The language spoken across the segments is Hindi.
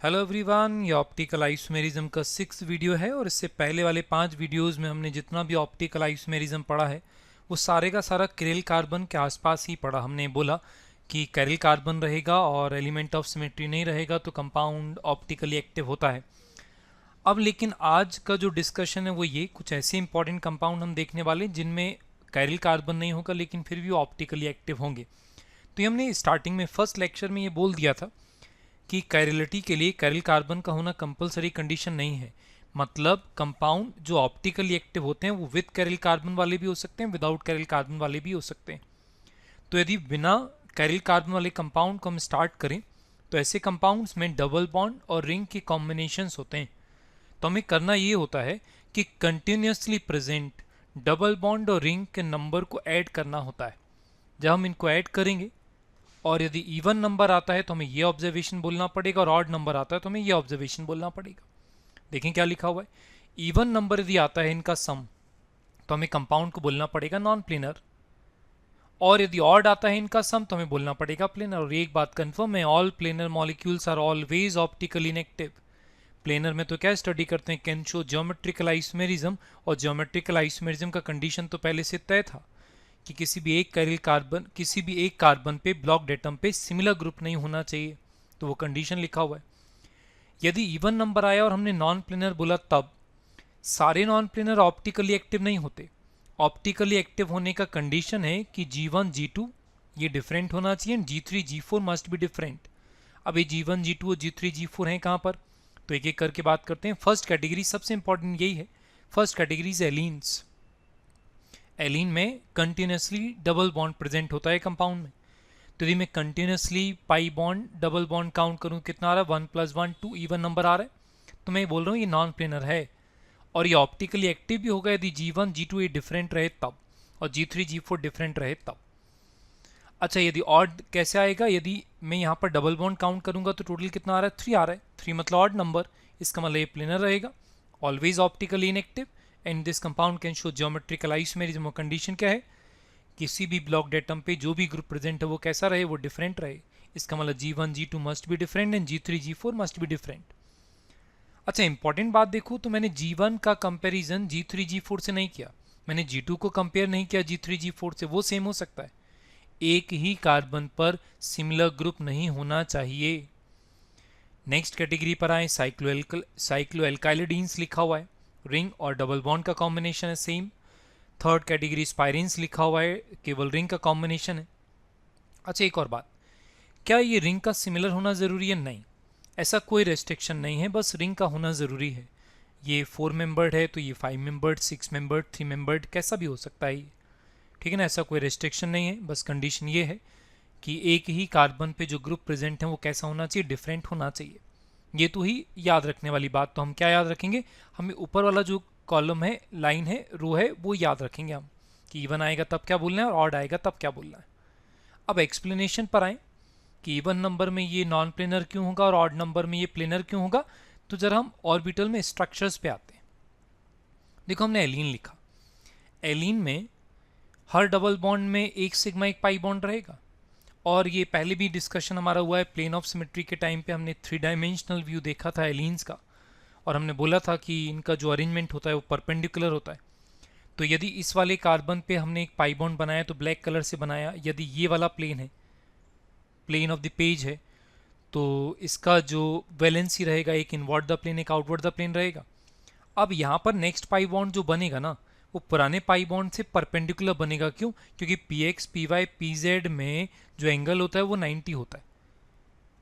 हेलो एवरीवन, ये ऑप्टिकल आइसोमेरिज्म का 6 वीडियो है और इससे पहले वाले 5 वीडियोस में हमने जितना भी ऑप्टिकल आइसोमेरिज्म पढ़ा है वो सारे का सारा कैरिल कार्बन के आसपास ही पढ़ा। हमने बोला कि कैरिल कार्बन रहेगा और एलिमेंट ऑफ सिमेट्री नहीं रहेगा तो कंपाउंड ऑप्टिकली एक्टिव होता है। अब लेकिन आज का जो डिस्कशन है वो ये कुछ ऐसे इंपॉर्टेंट कंपाउंड हम देखने वाले हैं जिनमें कैरिल कार्बन नहीं होगा लेकिन फिर भी ऑप्टिकली एक्टिव होंगे। तो ये हमने स्टार्टिंग में फर्स्ट लेक्चर में ये बोल दिया था कि कैरिलिटी के लिए कैरिल कार्बन का होना कंपलसरी कंडीशन नहीं है। मतलब कंपाउंड जो ऑप्टिकली एक्टिव होते हैं वो विद कैरिल कार्बन वाले भी हो सकते हैं, विदाउट कैरिल कार्बन वाले भी हो सकते हैं। तो यदि बिना कैरिल कार्बन वाले कंपाउंड को हम स्टार्ट करें तो ऐसे कंपाउंड्स में डबल बॉन्ड और रिंग के कॉम्बिनेशंस होते हैं। तो हमें करना ये होता है कि कंटिन्यूसली प्रेजेंट डबल बॉन्ड और रिंग के नंबर को ऐड करना होता है। जब हम इनको ऐड करेंगे और यदि इवन नंबर आता है तो हमें ये ऑब्जर्वेशन बोलना पड़ेगा और ऑड नंबर आता है तो हमें ये ऑब्जर्वेशन बोलना पड़ेगा। देखें क्या लिखा हुआ है। इवन नंबर यदि आता है इनका सम तो हमें कंपाउंड को बोलना पड़ेगा नॉन प्लेनर, और यदि ऑड आता है इनका सम तो हमें बोलना पड़ेगा प्लेनर। और एक बात कंफर्म है, all planar molecules are always optically inactive. Planar में तो क्या स्टडी करते हैं, कैन शो ज्योमेट्रिकल आइसोमेरिज्म, और ज्योमेट्रिकल आइसोमेरिज्म का कंडीशन तो पहले से तय था कि किसी भी एक कार्बन पे ब्लॉक्ड एटम पे सिमिलर ग्रुप नहीं होना चाहिए। तो वो कंडीशन लिखा हुआ है। यदि इवन नंबर आया और हमने नॉन प्लेनर बोला तब सारे नॉन प्लेनर ऑप्टिकली एक्टिव नहीं होते। ऑप्टिकली एक्टिव होने का कंडीशन है कि G1 G2 ये डिफरेंट होना चाहिए, G3 G4 must be different. अब ये G1 G2 और G3 G4 हैं कहाँ पर, तो एक एक करके बात करते हैं। फर्स्ट कैटेगरी सबसे इंपॉर्टेंट यही है। First category is aliens. Alien में कंटिन्यूसली डबल बॉन्ड प्रेजेंट होता है कंपाउंड में। तो यदि मैं continuously pi bond double bond count करूं कितना आ रहा है, 1 + 1 2 इवन नंबर आ रहा है, तो मैं बोल रहा हूँ ये नॉन प्लेनर है। और ये ऑप्टिकली एक्टिव भी होगा यदि G1 G2 ये डिफरेंट रहे तब, और G3 G4 डिफरेंट रहे तब। अच्छा, यदि ऑड कैसे आएगा, यदि मैं यहाँ पर डबल बॉन्ड काउंट करूंगा तो टोटल कितना आ रहा है, 3 आ रहा है। 3 मतलब ऑड नंबर, इसका मतलब ये प्लेनर रहेगा, always optically inactive and this compound can show geometrical isomerism. Condition क्या है, किसी भी ब्लॉक्ड एटम पे जो भी ग्रुप प्रेजेंट है वो कैसा रहे, वो डिफरेंट रहे। इसका मतलब G1 G2 must be different and G3 G4 must be different. अच्छा, इंपॉर्टेंट बात देखो तो मैंने G1 का कंपैरिजन G3 G4 से नहीं किया, मैंने G2 को कंपेयर नहीं किया G3 G4 से। वो सेम हो सकता है, एक ही कार्बन पर सिमिलर ग्रुप नहीं होना चाहिए। नेक्स्ट कैटेगरी पर आए, साइक्लोएल्काइलिडीन्स लिखा हुआ है, रिंग और डबल बॉन्ड का कॉम्बिनेशन है सेम। थर्ड कैटेगरी स्पाइरिन्स लिखा हुआ है, केवल रिंग का कॉम्बिनेशन है। अच्छा, एक और बात, क्या ये रिंग का सिमिलर होना ज़रूरी है? नहीं, ऐसा कोई रेस्ट्रिक्शन नहीं है, बस रिंग का होना ज़रूरी है। ये 4 मेंबर्ड है तो ये 5 मेंबर्ड, 6 मेंबर्ड, 3 मेंबर्ड कैसा भी हो सकता है ये, ठीक है ना। ऐसा कोई रेस्ट्रिक्शन नहीं है, बस कंडीशन ये है कि एक ही कार्बन पे जो ग्रुप प्रेजेंट है वो कैसा होना चाहिए, डिफरेंट होना चाहिए। ये तो ही याद रखने वाली बात। तो हम क्या याद रखेंगे, हमें ऊपर वाला जो कॉलम है, लाइन है, रो है, वो याद रखेंगे हम कि इवन आएगा तब क्या बोलना है और ऑड आएगा तब क्या बोलना है। अब एक्सप्लेनेशन पर आए कि इवन नंबर में ये नॉन प्लेनर क्यों होगा और ऑड नंबर में ये प्लेनर क्यों होगा। तो जरा हम ऑर्बिटल में स्ट्रक्चर्स पे आते हैं। देखो, हमने एलीन लिखा, एलीन में हर डबल बॉन्ड में एक सिग्मा एक पाई बॉन्ड रहेगा। और ये पहले भी डिस्कशन हमारा हुआ है, प्लेन ऑफ सिमेट्री के टाइम पे हमने 3 डायमेंशनल व्यू देखा था एलीन्स का, और हमने बोला था कि इनका जो अरेंजमेंट होता है वो परपेंडिकुलर होता है। तो यदि इस वाले कार्बन पे हमने एक पाई बॉन्ड बनाया तो ब्लैक कलर से बनाया, यदि ये वाला प्लेन है, प्लेन ऑफ द पेज है, तो इसका जो वैलेंसी रहेगा एक इनवर्ड द प्लेन एक आउटवर्ड द प्लेन रहेगा। अब यहाँ पर नेक्स्ट पाई बॉन्ड जो बनेगा ना वो पुराने पाई बॉन्ड से परपेंडिकुलर बनेगा। क्यों? क्योंकि Px Py Pz में जो एंगल होता है वो 90 होता है।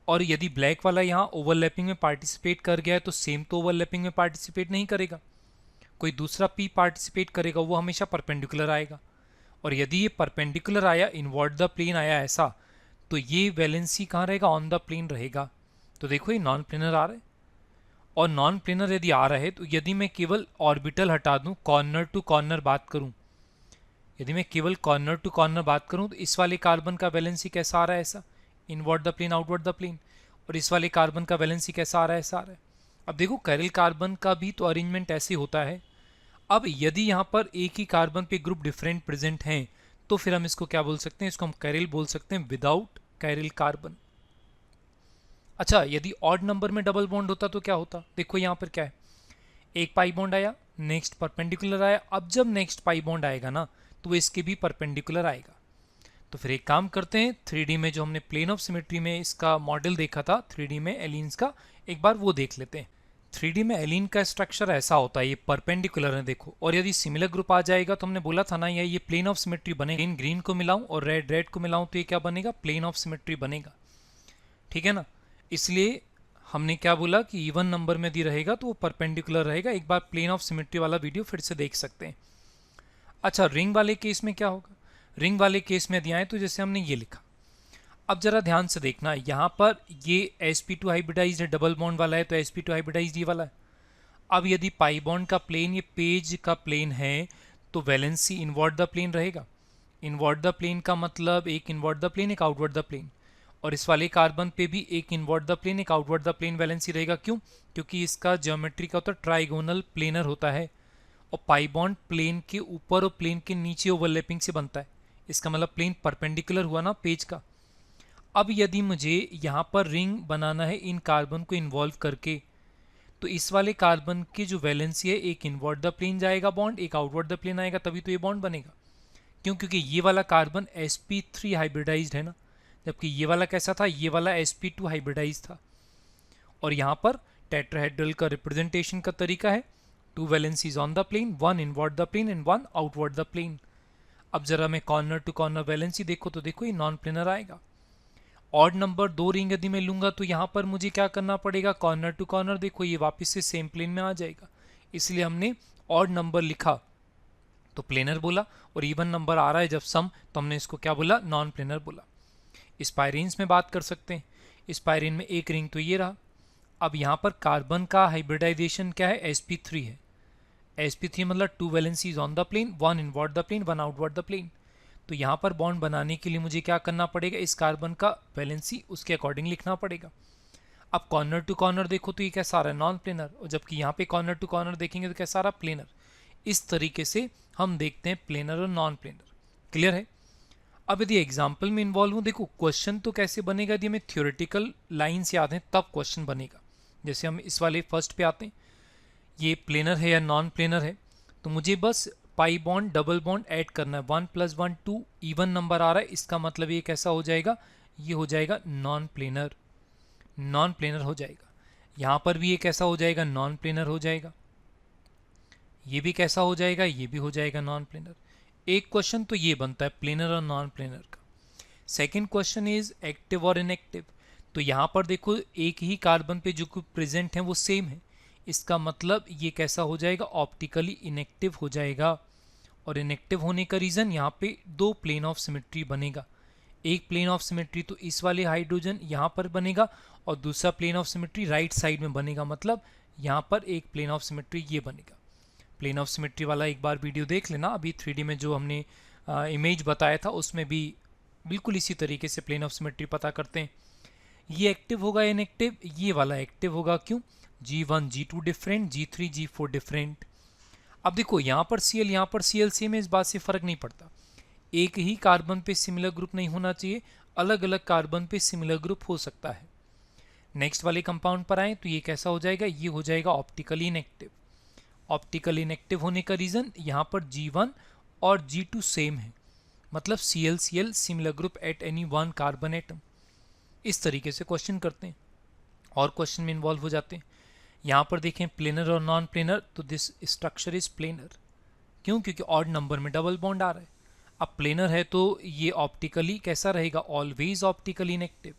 और यदि ब्लैक वाला यहाँ ओवरलैपिंग में पार्टिसिपेट कर गया है तो सेम तो ओवरलैपिंग में पार्टिसिपेट नहीं करेगा, कोई दूसरा P पार्टिसिपेट करेगा, वो हमेशा परपेंडिकुलर आएगा। और यदि ये परपेंडिकुलर आया, इनवर्ट द प्लेन आया ऐसा, तो ये वैलेंसी कहाँ रहेगा, ऑन द प्लेन रहेगा। तो देखो ये नॉन प्लेनर आ रहा है, और नॉन प्लेनर यदि आ रहा है तो यदि मैं केवल ऑर्बिटल हटा दूं, कॉर्नर टू कॉर्नर बात करूं, यदि मैं केवल कॉर्नर टू कॉर्नर बात करूं तो इस वाले कार्बन का वैलेंसी कैसा आ रहा है, ऐसा, inward the plane outward the plane. और इस वाले कार्बन का वैलेंसी कैसा आ रहा है, ऐसा आ रहा है। अब देखो कैरिल कार्बन का भी तो अरेंजमेंट ऐसे होता है। अब यदि यहाँ पर एक ही कार्बन पे ग्रुप डिफरेंट प्रेजेंट हैं तो फिर हम इसको क्या बोल सकते हैं, इसको हम कैरिल बोल सकते हैं विदाउट कैरिल कार्बन। अच्छा, यदि ऑड नंबर में डबल बॉन्ड होता तो क्या होता? देखो यहाँ पर क्या है, एक पाई बॉन्ड आया, नेक्स्ट परपेंडिकुलर आया। अब जब नेक्स्ट पाई बॉन्ड आएगा ना, तो वो इसके भी परपेंडिकुलर आएगा। तो फिर एक काम करते हैं, 3D में जो हमने प्लेन ऑफ सिमेट्री में इसका मॉडल देखा था 3D में एलिन्स का, एक बार वो देख लेते हैं। 3D में एलिन का स्ट्रक्चर ऐसा होता है, ये परपेंडिकुलर है देखो, और यदि सिमिलर ग्रुप आ जाएगा तो हमने बोला था ना ये प्लेन ऑफ सिमेट्री बनेगा। ग्रीन ग्रीन को मिलाऊं और रेड रेड को मिलाऊं तो ये क्या बनेगा? प्लेन ऑफ सिमेट्री बनेगा। ठीक है ना? इसलिए हमने क्या बोला कि इवन नंबर में यदि रहेगा तो वो परपेंडिकुलर रहेगा। एक बार प्लेन ऑफ सिमेट्री वाला वीडियो फिर से देख सकते हैं। अच्छा, रिंग वाले केस में क्या होगा? रिंग वाले केस में यदि आए तो जैसे हमने ये लिखा, अब जरा ध्यान से देखना, यहाँ पर ये sp2 हाइब्रिडाइज्ड है, डबल बॉन्ड वाला है, तो sp2 हाइब्रिडाइज्ड ये वाला है। अब यदि पाई बॉन्ड का प्लेन ये पेज का प्लेन है तो वैलेंसी इनवर्ट द प्लेन रहेगा। इनवर्ट द प्लेन का मतलब एक इनवर्ट द प्लेन एक आउटवर्ट द प्लेन, और इस वाले कार्बन पे भी एक इनवर्ट द प्लेन एक आउटवर्ट द प्लेन वैलेंसी रहेगा। क्यों? क्योंकि इसका ज्योमेट्री का होता है ट्राइगोनल प्लेनर होता है, और पाई बॉन्ड प्लेन के ऊपर और प्लेन के नीचे ओवरलैपिंग से बनता है। इसका मतलब प्लेन परपेंडिकुलर हुआ ना पेज का। अब यदि मुझे यहाँ पर रिंग बनाना है इन कार्बन को इन्वॉल्व करके, तो इस वाले कार्बन की जो वैलेंसी है, एक इनवर्ट द प्लेन जाएगा बॉन्ड, एक आउटवर्ट द प्लेन आएगा, तभी तो ये बॉन्ड बनेगा। क्यों? क्योंकि ये वाला कार्बन sp3 हाइब्रिडाइज्ड है ना, जबकि ये वाला कैसा था? ये वाला sp2 हाइब्रिडाइज था। और यहाँ पर टेट्राहेड्रल का रिप्रेजेंटेशन का तरीका है, 2 valencies on the plane, 1 inward the plane and 1 outward the plane. अब जरा मैं कॉर्नर टू कॉर्नर वैलेंसी देखो तो देखो ये नॉन प्लेनर आएगा। ऑड नंबर 2 रिंग यदि मैं लूंगा तो यहाँ पर मुझे क्या करना पड़ेगा? कॉर्नर टू कॉर्नर देखो ये वापस से सेम प्लेन में आ जाएगा, इसलिए हमने ऑड नंबर लिखा तो प्लेनर बोला, और इवन नंबर आ रहा है जब सम तो हमने इसको क्या बोला? नॉन प्लेनर बोला। स्पाइरीन्स में बात कर सकते हैं। स्पाइरीन में एक रिंग तो ये रहा। अब यहाँ पर कार्बन का हाइब्रिडाइजेशन क्या है? sp3 है। sp3 मतलब 2 valencies on the plane, 1 inward the plane, 1 outward the plane. तो यहाँ पर बॉन्ड बनाने के लिए मुझे क्या करना पड़ेगा? इस कार्बन का वैलेंसी उसके अकॉर्डिंग लिखना पड़ेगा। अब कॉर्नर टू कॉर्नर देखो तो ये कैसा आ रहा है? नॉन प्लेनर, और जबकि यहाँ पे कॉर्नर टू कॉर्नर देखेंगे तो कैसा आ रहा? प्लेनर। इस तरीके से हम देखते हैं प्लेनर और नॉन प्लेनर। क्लियर है? अब यदि एग्जाम्पल में इन्वॉल्व हूँ, देखो क्वेश्चन तो कैसे बनेगा? यदि हमें थ्योरेटिकल लाइन्स याद हैं तब क्वेश्चन बनेगा। जैसे हम इस वाले फर्स्ट पे आते हैं, ये प्लेनर है या नॉन प्लेनर है, तो मुझे बस pi bond double bond add करना है। 1 + 1 2 इवन नंबर आ रहा है, इसका मतलब ये कैसा हो जाएगा? ये हो जाएगा नॉन प्लेनर। नॉन प्लेनर हो जाएगा। यहाँ पर भी ये कैसा हो जाएगा? नॉन प्लेनर हो जाएगा। ये भी कैसा हो जाएगा? ये भी हो जाएगा नॉन प्लेनर। एक क्वेश्चन तो ये बनता है प्लेनर और नॉन प्लेनर का। सेकेंड क्वेश्चन इज एक्टिव और इनएक्टिव। तो यहाँ पर देखो एक ही कार्बन पे जो प्रेजेंट है वो सेम है, इसका मतलब ये कैसा हो जाएगा? ऑप्टिकली इनएक्टिव हो जाएगा। और इनएक्टिव होने का रीज़न, यहाँ पे 2 प्लेन ऑफ सिमेट्री बनेगा। एक प्लेन ऑफ सिमेट्री तो इस वाले हाइड्रोजन यहाँ पर बनेगा, और दूसरा plane of symmetry right side में बनेगा, मतलब यहाँ पर एक प्लेन ऑफ सिमेट्री ये बनेगा। प्लेन ऑफ सिमेट्री वाला एक बार वीडियो देख लेना, अभी 3D में जो हमने इमेज बताया था उसमें भी बिल्कुल इसी तरीके से प्लेन ऑफ सिमेट्री पता करते हैं। ये एक्टिव होगा इनएक्टिव, ये वाला एक्टिव होगा। क्यों? G1 G2 different, G3 G4 different. अब देखो यहाँ पर Cl यहाँ पर Cl सेम है, इस बात से फर्क नहीं पड़ता। एक ही कार्बन पे सिमिलर ग्रुप नहीं होना चाहिए, अलग अलग कार्बन पे सिमिलर ग्रुप हो सकता है। नेक्स्ट वाले कंपाउंड पर आए तो ये कैसा हो जाएगा? ये हो जाएगा ऑप्टिकली इनएक्टिव। ऑप्टिकली इनएक्टिव होने का रीजन, यहाँ पर G1 और G2 सेम है, मतलब Cl Cl similar group at any one carbon atom. इस तरीके से क्वेश्चन करते हैं और क्वेश्चन में इन्वॉल्व हो जाते हैं। यहाँ पर देखें प्लेनर और नॉन प्लेनर, तो दिस स्ट्रक्चर इज प्लेनर। क्यों? क्योंकि ऑड नंबर में डबल बॉन्ड आ रहा है। अब प्लेनर है तो ये ऑप्टिकली कैसा रहेगा? Always optically inactive.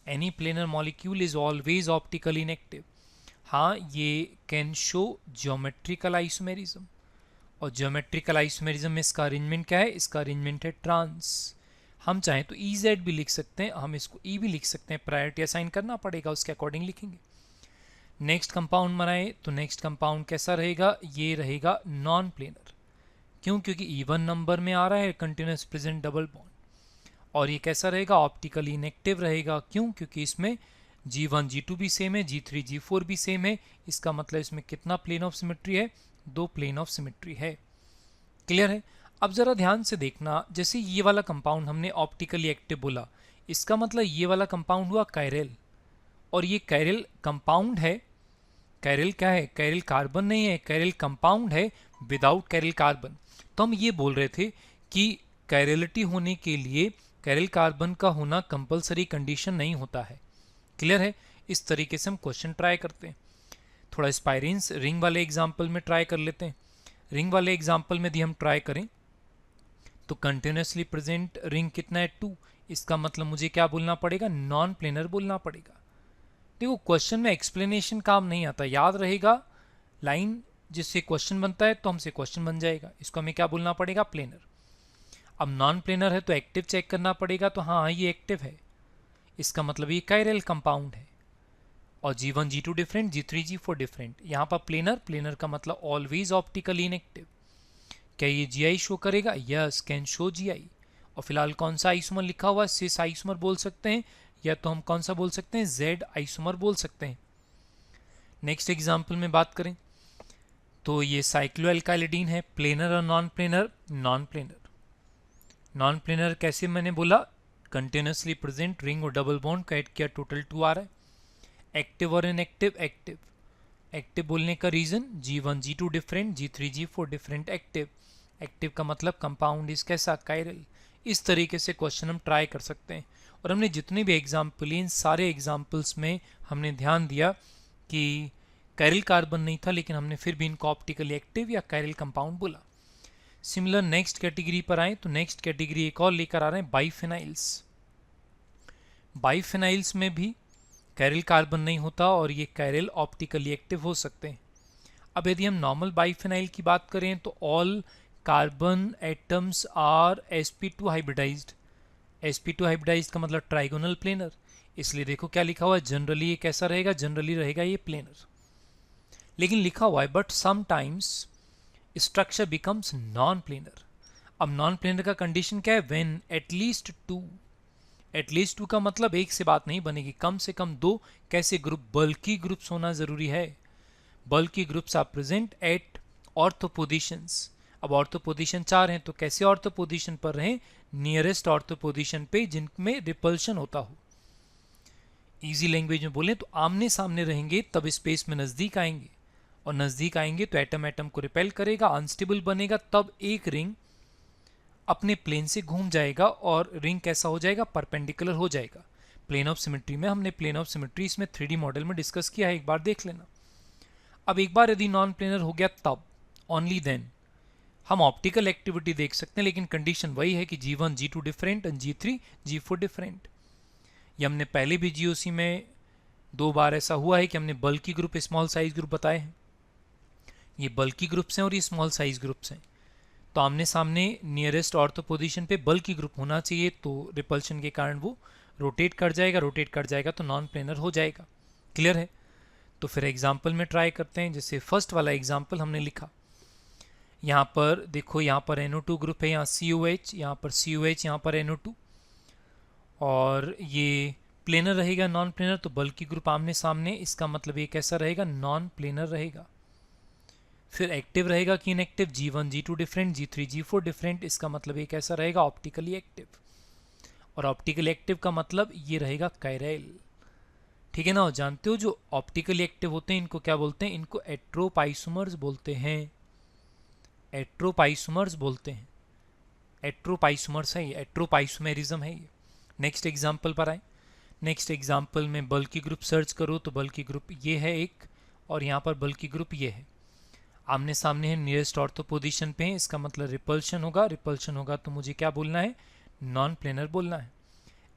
Any planar molecule is always optically inactive. हाँ, ये कैन शो ज्योमेट्रिकल आइसोमेरिज्म, और ज्योमेट्रिकल आइसोमेरिज्म में इसका अरेंजमेंट क्या है? इसका अरेंजमेंट है ट्रांस। हम चाहें तो EZ भी लिख सकते हैं, हम इसको E भी लिख सकते हैं, प्रायोरिटी असाइन करना पड़ेगा, उसके अकॉर्डिंग लिखेंगे। नेक्स्ट कंपाउंड बनाए तो नेक्स्ट कंपाउंड कैसा रहेगा? ये रहेगा नॉन प्लेनर। क्यों? क्योंकि इवन नंबर में आ रहा है, कंटिन्यूस प्रेजेंट डबल बॉन्ड। और ये कैसा रहेगा? ऑप्टिकली इनएक्टिव रहेगा। क्यों? क्योंकि इसमें G1 G2 भी सेम है, G3 G4 भी सेम है, इसका मतलब इसमें कितना प्लेन ऑफ सिमेट्री है? 2 प्लेन ऑफ सिमेट्री है। क्लियर है? अब जरा ध्यान से देखना, जैसे ये वाला कंपाउंड हमने ऑप्टिकली एक्टिव बोला, इसका मतलब ये वाला कंपाउंड हुआ कायरल, और ये कैरिल कंपाउंड है। कैरिल क्या है? कैरिल कार्बन नहीं है, कैरिल कंपाउंड है विदाउट कैरिल कार्बन। तो हम ये बोल रहे थे कि कैरिलिटी होने के लिए कैरिल कार्बन का होना कंपलसरी कंडीशन नहीं होता है। क्लियर है? इस तरीके से हम क्वेश्चन ट्राई करते हैं। थोड़ा स्पाइरिन्स रिंग वाले एग्जाम्पल में ट्राई कर लेते हैं। रिंग वाले एग्जाम्पल में यदि हम ट्राई करें तो कंटिन्यूसली प्रेजेंट रिंग कितना है? 2। इसका मतलब मुझे क्या बोलना पड़ेगा? नॉन प्लेनर बोलना पड़ेगा। देखो क्वेश्चन में एक्सप्लेनेशन काम नहीं आता, याद रहेगा लाइन जिससे क्वेश्चन बनता है तो हमसे क्वेश्चन बन जाएगा। इसको हमें क्या बोलना पड़ेगा? प्लेनर। अब नॉन प्लेनर है तो एक्टिव चेक करना पड़ेगा, तो हाँ ये एक्टिव है, इसका मतलब ये कायरल कंपाउंड है। और G1 G2 different, G3 G4 different. यहाँ पर प्लेनर, प्लेनर का मतलब ऑलवेज ऑप्टिकली इनएक्टिव। क्या ये GI शो करेगा? Yes, can show GI। और फिलहाल कौन सा आइसोमर लिखा हुआ है? सिस आइसोमर बोल सकते हैं, या तो हम कौन सा बोल सकते हैं? Z आइसोमर बोल सकते हैं। नेक्स्ट एग्जाम्पल में बात करें तो ये साइक्लोएल्काइलिडीन है। प्लेनर और non planar? Non planar. Non planar कैसे मैंने बोला? कंटिन्यूसली प्रेजेंट रिंग और डबल बॉन्ड का ऐड किया, टोटल 2 आ रहा है। एक्टिव और इनएक्टिव? एक्टिव। एक्टिव बोलने का reason G1 G2 different, G3 G4 different. Active, active का मतलब कंपाउंड इज कैसा? कायरल। इस तरीके से क्वेश्चन हम ट्राई कर सकते हैं। और हमने जितने भी एग्जाम्पल लिए इन सारे एग्जाम्पल्स में हमने ध्यान दिया कि कायरल कार्बन नहीं था, लेकिन हमने फिर भी इनको ऑप्टिकली एक्टिव या कायरल कंपाउंड बोला। सिमिलर नेक्स्ट कैटेगरी पर आए तो नेक्स्ट कैटेगरी एक और लेकर आ रहे हैं, बाइफिनाइल्स। बाइफिनाइल्स में भी कायरल कार्बन नहीं होता और ये कायरल ऑप्टिकली एक्टिव हो सकते हैं। अब यदि हम नॉर्मल बाइफिनाइल की बात करें तो all carbon atoms are sp2 hybridised. sp2 hybridised का मतलब ट्राइगोनल प्लेनर, इसलिए देखो क्या लिखा हुआ है, जनरली ये कैसा रहेगा? जनरली रहेगा ये प्लेनर। लेकिन लिखा हुआ है but sometimes structure becomes non planar. अब नॉन प्लेनर का कंडीशन क्या है? When at least 2। एटलीस्ट 2 का मतलब एक से बात नहीं बनेगी, कम से कम 2 कैसे ग्रुप? बल्कि ग्रुप्स होना जरूरी है। बल्कि groups are present at ortho positions. अब ऑर्थो पोजिशन 4 हैं तो कैसे ऑर्थो पोजिशन पर रहें? नियरेस्ट ऑर्थो पोजिशन पे जिनमें रिपल्शन होता हो। इजी लैंग्वेज में बोलें तो आमने सामने रहेंगे तब स्पेस में नजदीक आएंगे, और नजदीक आएंगे तो एटम एटम को रिपेल करेगा, अनस्टेबल बनेगा, तब एक रिंग अपने प्लेन से घूम जाएगा और रिंग कैसा हो जाएगा? परपेंडिकुलर हो जाएगा। प्लेन ऑफ सिमेट्री में हमने प्लेन ऑफ सिमेट्री इसमें 3D मॉडल में डिस्कस किया है, एक बार देख लेना। अब एक बार यदि नॉन प्लेनर हो गया तब ओनली देन हम ऑप्टिकल एक्टिविटी देख सकते हैं, लेकिन कंडीशन वही है कि G1 G2 different and G3 G4 different. ये हमने पहले भी GOC में 2 बार ऐसा हुआ है कि हमने बल्कि ग्रुप, स्मॉल साइज ग्रुप बताए हैं। ये बल्कि ग्रुप्स हैं और ये स्मॉल साइज ग्रुप्स हैं। तो आमने सामने नियरेस्ट ऑर्थो पोजीशन पे बल्कि ग्रुप होना चाहिए, तो रिपल्शन के कारण वो रोटेट कर जाएगा, रोटेट कर जाएगा तो नॉन प्लेनर हो जाएगा। क्लियर है? तो फिर एग्जाम्पल में ट्राई करते हैं। जैसे फर्स्ट वाला एग्जाम्पल हमने लिखा, यहाँ पर देखो, यहाँ पर NO2 ग्रुप है, यहाँ COH, यहाँ पर COH, यहाँ पर NO2, और ये प्लेनर रहेगा नॉन प्लेनर, तो बल्कि ग्रुप आमने सामने, इसका मतलब ये कैसा रहेगा? नॉन प्लेनर रहेगा। फिर एक्टिव रहेगा कि inactive? G1 G2 different, G3 G4 different, इसका मतलब ये कैसा रहेगा? Optically active. और ऑप्टिकली एक्टिव का मतलब ये रहेगा कायरल। ठीक है ना? और जानते हो जो ऑप्टिकली एक्टिव होते हैं इनको क्या बोलते हैं? इनको एट्रोपाइसोमर्स बोलते हैं। एट्रोपाइसोमर्स बोलते हैं। एट्रोपाइसोमर्स है ये, एट्रोपाइसोमेरिज्म है ये। नेक्स्ट एग्जाम्पल पर आए। नेक्स्ट एग्जाम्पल में बल्कि ग्रुप सर्च करो तो बल्कि ग्रुप ये है एक, और यहाँ पर बल्कि ग्रुप ये है। आमने सामने है, नियरेस्ट ऑर्थो पोजीशन पे है, इसका मतलब रिपल्शन होगा। रिपल्शन होगा तो मुझे क्या बोलना है? नॉन प्लेनर बोलना है।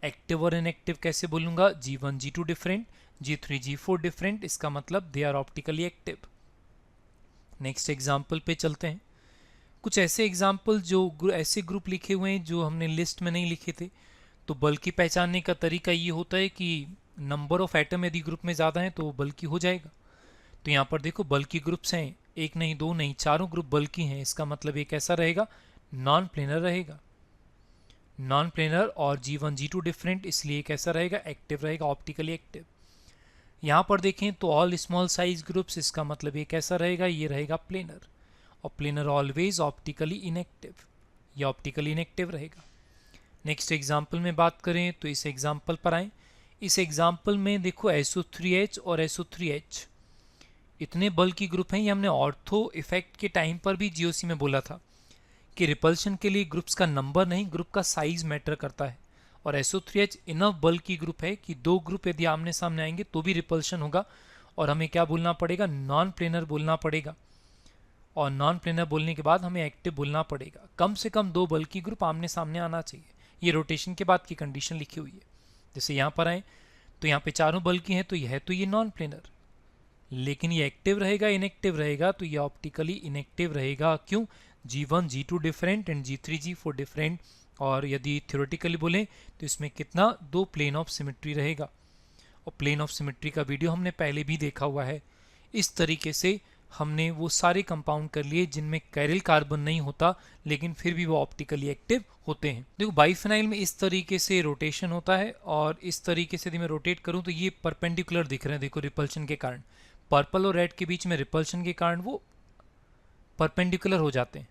एक्टिव और इनएक्टिव कैसे बोलूँगा? G1 G2 different, G3 G4 different, इसका मतलब they are optically active. Next example पे चलते हैं। कुछ ऐसे एग्जाम्पल जो ऐसे ग्रुप लिखे हुए हैं जो हमने लिस्ट में नहीं लिखे थे। तो बल्कि पहचानने का तरीका ये होता है कि नंबर ऑफ एटम यदि ग्रुप में ज़्यादा है तो वो बल्कि हो जाएगा। तो यहाँ पर देखो बल्कि ग्रुप्स हैं, एक नहीं, 2 नहीं, 4 ग्रुप बल्कि हैं, इसका मतलब ये कैसा रहेगा? नॉन प्लेनर रहेगा। नॉन प्लेनर और G1 G2 डिफरेंट, इसलिए कैसा रहेगा? एक्टिव रहेगा, ऑप्टिकली एक्टिव। यहाँ पर देखें तो ऑल स्मॉल साइज ग्रुप्स, इसका मतलब ये कैसा रहेगा? ये रहेगा प्लेनर। और प्लेनर ऑलवेज ऑप्टिकली इनएक्टिव, ये ऑप्टिकली इनएक्टिव रहेगा। नेक्स्ट एग्जाम्पल में बात करें तो इस एग्जाम्पल पर आए। इस एग्जाम्पल में देखो SO3H और SO3H इतने बल्की ग्रुप हैं। ये हमने ऑर्थो इफेक्ट के टाइम पर भी जीओसी में बोला था कि रिपल्शन के लिए ग्रुप्स का नंबर नहीं, ग्रुप का साइज मैटर करता है। और SO3H इनफ बल्की ग्रुप है कि दो ग्रुप यदि आमने सामने आएंगे तो भी रिपल्शन होगा, और हमें क्या बोलना पड़ेगा, नॉन प्लेनर बोलना पड़ेगा। और नॉन प्लेनर बोलने के बाद हमें एक्टिव बोलना पड़ेगा। कम से कम दो बल्की ग्रुप आमने सामने आना चाहिए। ये रोटेशन के बाद की कंडीशन लिखी हुई है। जैसे यहाँ पर आए तो यहाँ पे चारों बल्की हैं, तो यह है तो ये नॉन प्लेनर, लेकिन ये एक्टिव रहेगा इनएक्टिव रहेगा, तो ये ऑप्टिकली इनएक्टिव रहेगा। क्यों? G1 G2 different and G3 G4 different. और यदि थ्योरेटिकली बोलें तो इसमें कितना, दो प्लेन ऑफ सिमेट्री रहेगा। और प्लेन ऑफ सिमेट्री का वीडियो हमने पहले भी देखा हुआ है। इस तरीके से हमने वो सारे कंपाउंड कर लिए जिनमें कैरिल कार्बन नहीं होता लेकिन फिर भी वो ऑप्टिकली एक्टिव होते हैं। देखो बाइफेनाइल में इस तरीके से रोटेशन होता है, और इस तरीके से यदि मैं रोटेट करूं तो ये परपेंडिकुलर दिख रहे हैं, देखो रिपल्शन के कारण। पर्पल और रेड के बीच में रिपल्शन के कारण वो परपेंडिकुलर हो जाते हैं।